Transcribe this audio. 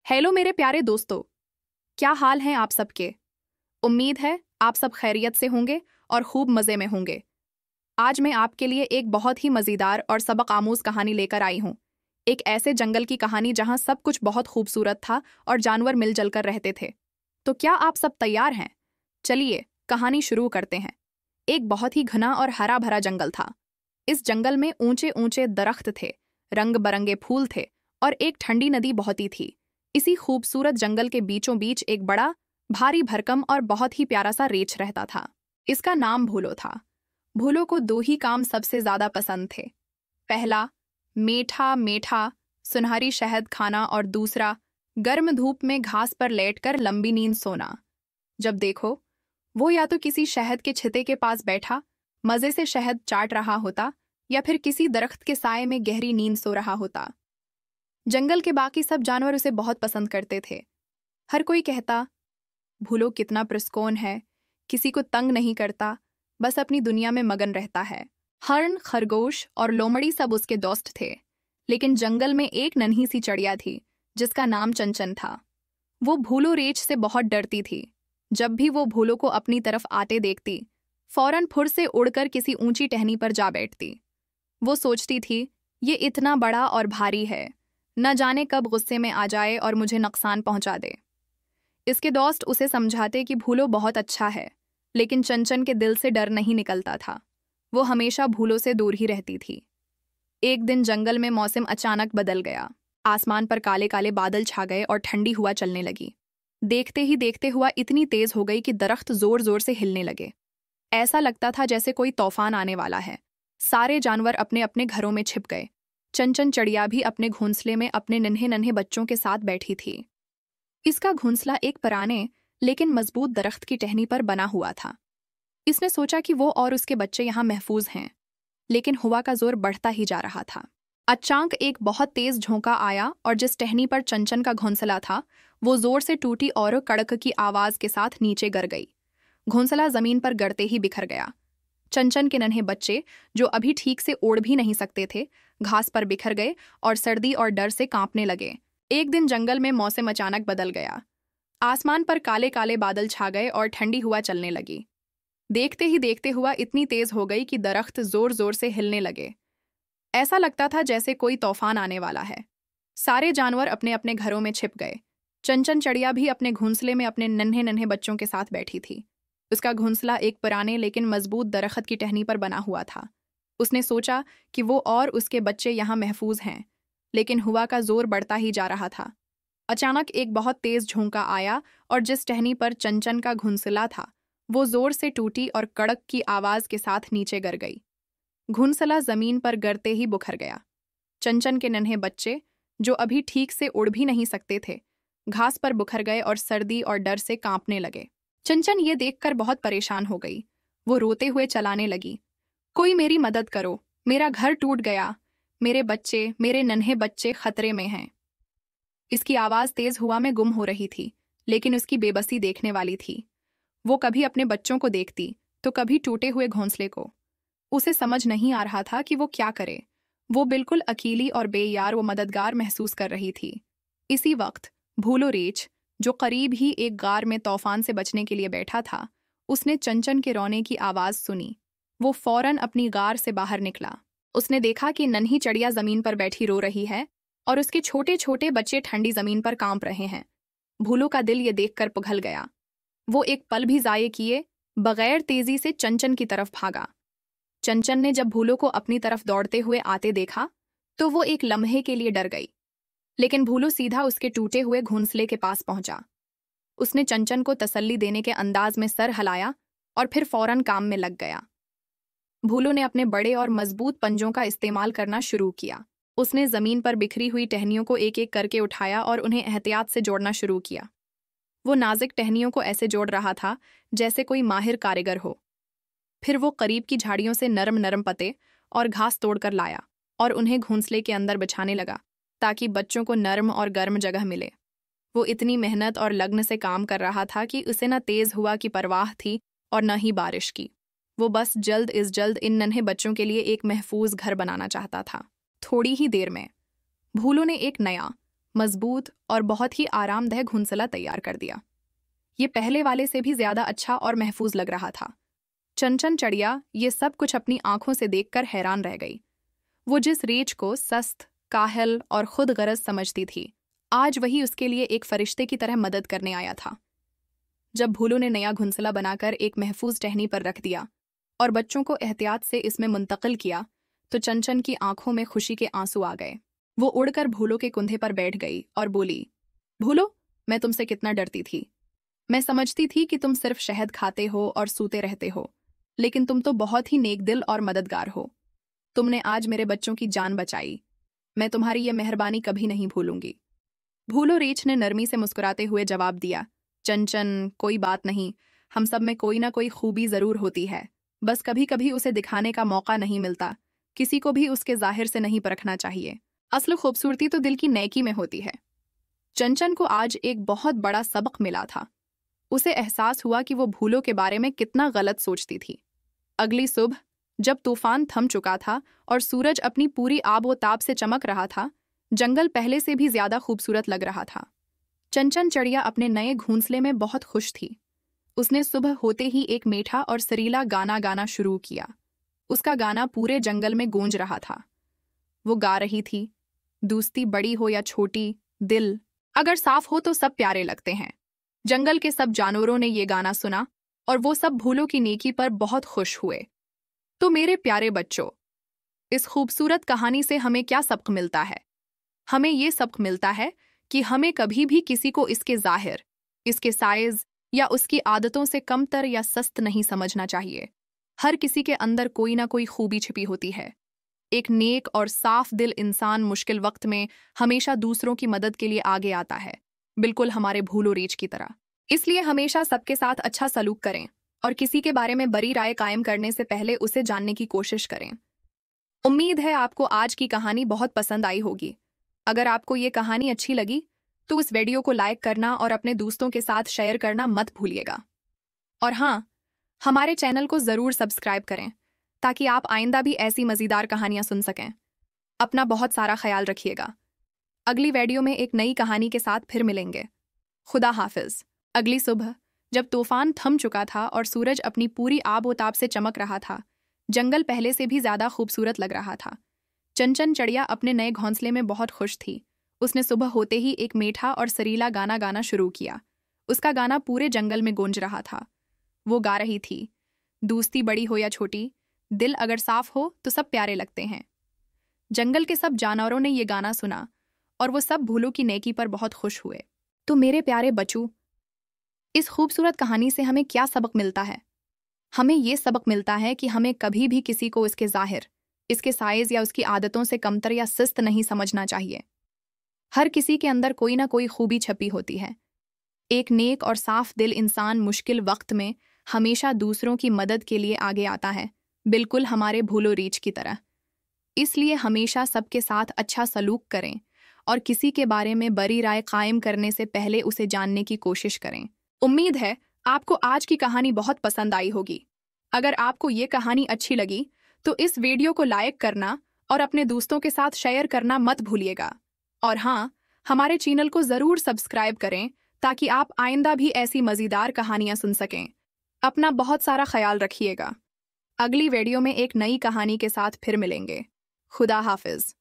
Hello मेरे प्यारे दोस्तों, क्या हाल हैं आप सबके। उम्मीद है आप सब खैरियत से होंगे और खूब मज़े में होंगे। आज मैं आपके लिए एक बहुत ही मज़ेदार और सबक आमूज़ कहानी लेकर आई हूँ। एक ऐसे जंगल की कहानी जहाँ सब कुछ बहुत खूबसूरत था और जानवर मिलजुल कर रहते थे। तो क्या आप सब तैयार हैं? चलिए कहानी शुरू करते हैं। एक बहुत ही घना और हरा भरा जंगल था। इस जंगल में ऊंचे ऊंचे दरख्त थे, रंग बरंगे फूल थे और एक ठंडी नदी बहती थी। इसी खूबसूरत जंगल के बीचों बीच एक बड़ा, भारी भरकम और बहुत ही प्यारा सा रेछ रहता था। इसका नाम भूलो था। भूलो को दो ही काम सबसे ज्यादा पसंद थे। पहला, मीठा मीठा सुनहरी शहद खाना और दूसरा, गर्म धूप में घास पर लेटकर लंबी नींद सोना। जब देखो, वो या तो किसी शहद के छिते के पास बैठा मजे से शहद चाट रहा होता या फिर किसी दरख्त के साए में गहरी नींद सो रहा होता। जंगल के बाकी सब जानवर उसे बहुत पसंद करते थे। हर कोई कहता, भूलो कितना पुरस्कौन है, किसी को तंग नहीं करता, बस अपनी दुनिया में मगन रहता है। हरण, खरगोश और लोमड़ी सब उसके दोस्त थे। लेकिन जंगल में एक नन्ही सी चिड़िया थी जिसका नाम चंचन था। वो भूलो रेछ से बहुत डरती थी। जब भी वो भूलो को अपनी तरफ आते देखती, फौरन फुर से उड़कर किसी ऊंची टहनी पर जा बैठती। वो सोचती थी, ये इतना बड़ा और भारी है, न जाने कब गुस्से में आ जाए और मुझे नुकसान पहुंचा दे। इसके दोस्त उसे समझाते कि भूलो बहुत अच्छा है, लेकिन चंचन के दिल से डर नहीं निकलता था। वो हमेशा भूलो से दूर ही रहती थी। एक दिन जंगल में मौसम अचानक बदल गया। आसमान पर काले काले बादल छा गए और ठंडी हवा चलने लगी। देखते ही देखते हुआ इतनी तेज हो गई कि दरख्त जोर जोर से हिलने लगे। ऐसा लगता था जैसे कोई तूफान आने वाला है। सारे जानवर अपने अपने घरों में छिप गए। चंचन चिड़िया भी अपने घोंसले में अपने नन्हे नन्हे बच्चों के साथ बैठी थी। इसका घोंसला एक पुराने लेकिन मजबूत दरख्त की टहनी पर बना हुआ था। इसने सोचा कि वो और उसके बच्चे यहाँ महफूज हैं। लेकिन हवा का जोर बढ़ता ही जा रहा था। अचानक एक बहुत तेज झोंका आया और जिस टहनी पर चंचन का घोंसला था, वो जोर से टूटी और कड़क की आवाज के साथ नीचे गिर गई। घोंसला जमीन पर गिरते ही बिखर गया। चंचन के नन्हे बच्चे, जो अभी ठीक से उड़ भी नहीं सकते थे, घास पर बिखर गए और सर्दी और डर से कांपने लगे। एक दिन जंगल में मौसम अचानक बदल गया। आसमान पर काले काले बादल छा गए और ठंडी हवा चलने लगी। देखते ही देखते हुआ इतनी तेज हो गई कि दरख्त जोर जोर से हिलने लगे। ऐसा लगता था जैसे कोई तूफान आने वाला है। सारे जानवर अपने अपने घरों में छिप गए। चंचन चिड़िया भी अपने घोंसले में अपने नन्हे नन्हे बच्चों के साथ बैठी थी। उसका घोंसला एक पुराने लेकिन मजबूत दरख्त की टहनी पर बना हुआ था। उसने सोचा कि वो और उसके बच्चे यहाँ महफूज हैं, लेकिन हवा का जोर बढ़ता ही जा रहा था। अचानक एक बहुत तेज झोंका आया और जिस टहनी पर चंचन का घोंसला था, वो जोर से टूटी और कड़क की आवाज के साथ नीचे गिर गई। घोंसला जमीन पर गिरते ही बिखर गया। चंचन के नन्हे बच्चे, जो अभी ठीक से उड़ भी नहीं सकते थे, घास पर बिखर गए और सर्दी और डर से कांपने लगे। चंचन ये देखकर बहुत परेशान हो गई। वो रोते हुए चलाने लगी, कोई मेरी मदद करो, मेरा घर टूट गया, मेरे बच्चे, मेरे नन्हे बच्चे खतरे में हैं। इसकी आवाज तेज हवा में गुम हो रही थी, लेकिन उसकी बेबसी देखने वाली थी। वो कभी अपने बच्चों को देखती तो कभी टूटे हुए घोंसले को। उसे समझ नहीं आ रहा था कि वो क्या करे। वो बिल्कुल अकेली और बेयार व मददगार महसूस कर रही थी। इसी वक्त भूलो रेछ, जो करीब ही एक गार में तूफान से बचने के लिए बैठा था, उसने चंचन के रोने की आवाज सुनी। वो फौरन अपनी गार से बाहर निकला। उसने देखा कि नन्ही चिड़िया जमीन पर बैठी रो रही है और उसके छोटे छोटे बच्चे ठंडी जमीन पर कांप रहे हैं। भूलो का दिल ये देखकर पिघल गया। वो एक पल भी जाये किए बगैर तेजी से चंचन की तरफ भागा। चंचन ने जब भूलो को अपनी तरफ दौड़ते हुए आते देखा तो वो एक लम्हे के लिए डर गई, लेकिन भूलो सीधा उसके टूटे हुए घोंसले के पास पहुंचा। उसने चंचन को तसल्ली देने के अंदाज में सर हिलाया और फिर फौरन काम में लग गया। भूलो ने अपने बड़े और मजबूत पंजों का इस्तेमाल करना शुरू किया। उसने जमीन पर बिखरी हुई टहनियों को एक एक करके उठाया और उन्हें एहतियात से जोड़ना शुरू किया। वो नाजुक टहनियों को ऐसे जोड़ रहा था जैसे कोई माहिर कारीगर हो। फिर वो करीब की झाड़ियों से नरम नरम पत्ते और घास तोड़कर लाया और उन्हें घोंसले के अंदर बिछाने लगा, ताकि बच्चों को नरम और गर्म जगह मिले। वो इतनी मेहनत और लगन से काम कर रहा था कि उसे न तेज हवा की परवाह थी और न ही बारिश की। वो बस जल्द इन नन्हे बच्चों के लिए एक महफूज घर बनाना चाहता था। थोड़ी ही देर में भूलो ने एक नया मजबूत और बहुत ही आरामदायक घोंसला तैयार कर दिया। ये पहले वाले से भी ज्यादा अच्छा और महफूज लग रहा था। चंचन चिड़िया ये सब कुछ अपनी आंखों से देखकर हैरान रह गई। वो जिस रीछ को सस्त, काहल और खुद गरज समझती थी, आज वही उसके लिए एक फरिश्ते की तरह मदद करने आया था। जब भूलू ने नया घोंसला बनाकर एक महफूज टहनी पर रख दिया और बच्चों को एहतियात से इसमें मुंतकिल किया, तो चंचन की आंखों में खुशी के आंसू आ गए। वो उड़कर भूलो के कुंधे पर बैठ गई और बोली, भूलो, मैं तुमसे कितना डरती थी। मैं समझती थी कि तुम सिर्फ शहद खाते हो और सूते रहते हो, लेकिन तुम तो बहुत ही नेक दिल और मददगार हो। तुमने आज मेरे बच्चों की जान बचाई। मैं तुम्हारी ये मेहरबानी कभी नहीं भूलूंगी। भूलो रीछ ने नरमी से मुस्कुराते हुए जवाब दिया, चंचन, कोई बात नहीं, हम सब में कोई ना कोई खूबी जरूर होती है, बस कभी कभी उसे दिखाने का मौका नहीं मिलता। किसी को भी उसके जाहिर से नहीं परखना चाहिए। असल खूबसूरती तो दिल की नेकी में होती है। चंचन को आज एक बहुत बड़ा सबक मिला था। उसे एहसास हुआ कि वो भूलो के बारे में कितना गलत सोचती थी। अगली सुबह जब तूफान थम चुका था और सूरज अपनी पूरी आबो ताब से चमक रहा था, जंगल पहले से भी ज्यादा खूबसूरत लग रहा था। चंचन चिड़िया अपने नए घोंसले में बहुत खुश थी। उसने सुबह होते ही एक मीठा और सरीला गाना गाना शुरू किया। उसका गाना पूरे जंगल में गूंज रहा था। वो गा रही थी, दोस्ती बड़ी हो या छोटी, दिल अगर साफ हो तो सब प्यारे लगते हैं। जंगल के सब जानवरों ने ये गाना सुना और वो सब भूलों की नेकी पर बहुत खुश हुए। तो मेरे प्यारे बच्चों, इस खूबसूरत कहानी से हमें क्या सबक मिलता है? हमें ये सबक मिलता है कि हमें कभी भी किसी को इसके जाहिर, इसके साइज या उसकी आदतों से कमतर या सस्त नहीं समझना चाहिए। हर किसी के अंदर कोई ना कोई खूबी छिपी होती है। एक नेक और साफ दिल इंसान मुश्किल वक्त में हमेशा दूसरों की मदद के लिए आगे आता है, बिल्कुल हमारे भूलो रीछ की तरह। इसलिए हमेशा सबके साथ अच्छा सलूक करें और किसी के बारे में बड़ी राय कायम करने से पहले उसे जानने की कोशिश करें। उम्मीद है आपको आज की कहानी बहुत पसंद आई होगी। अगर आपको ये कहानी अच्छी लगी तो इस वीडियो को लाइक करना और अपने दोस्तों के साथ शेयर करना मत भूलिएगा। और हाँ, हमारे चैनल को ज़रूर सब्सक्राइब करें ताकि आप आइंदा भी ऐसी मज़ेदार कहानियां सुन सकें। अपना बहुत सारा ख्याल रखिएगा। अगली वीडियो में एक नई कहानी के साथ फिर मिलेंगे। खुदा हाफिज। अगली सुबह जब तूफान थम चुका था और सूरज अपनी पूरी आबोताब से चमक रहा था, जंगल पहले से भी ज्यादा खूबसूरत लग रहा था। चंचन चिड़िया अपने नए घोंसले में बहुत खुश थी। उसने सुबह होते ही एक मीठा और सरीला गाना गाना शुरू किया। उसका गाना पूरे जंगल में गूंज रहा था। वो गा रही थी, दोस्ती बड़ी हो या छोटी, दिल अगर साफ हो तो सब प्यारे लगते हैं। जंगल के सब जानवरों ने ये गाना सुना और वो सब भूलों की नेकी पर बहुत खुश हुए। तो मेरे प्यारे बच्चों, इस खूबसूरत कहानी से हमें क्या सबक मिलता है? हमें ये सबक मिलता है कि हमें कभी भी किसी को इसके जाहिर, इसके साइज या उसकी आदतों से कमतर या सुस्त नहीं समझना चाहिए। हर किसी के अंदर कोई ना कोई खूबी छपी होती है। एक नेक और साफ दिल इंसान मुश्किल वक्त में हमेशा दूसरों की मदद के लिए आगे आता है, बिल्कुल हमारे भूलो रीछ की तरह। इसलिए हमेशा सबके साथ अच्छा सलूक करें और किसी के बारे में बड़ी राय कायम करने से पहले उसे जानने की कोशिश करें। उम्मीद है आपको आज की कहानी बहुत पसंद आई होगी। अगर आपको ये कहानी अच्छी लगी तो इस वीडियो को लाइक करना और अपने दोस्तों के साथ शेयर करना मत भूलिएगा। और हाँ, हमारे चैनल को ज़रूर सब्सक्राइब करें ताकि आप आइंदा भी ऐसी मज़ेदार कहानियां सुन सकें। अपना बहुत सारा ख्याल रखिएगा। अगली वीडियो में एक नई कहानी के साथ फिर मिलेंगे। खुदा हाफिज।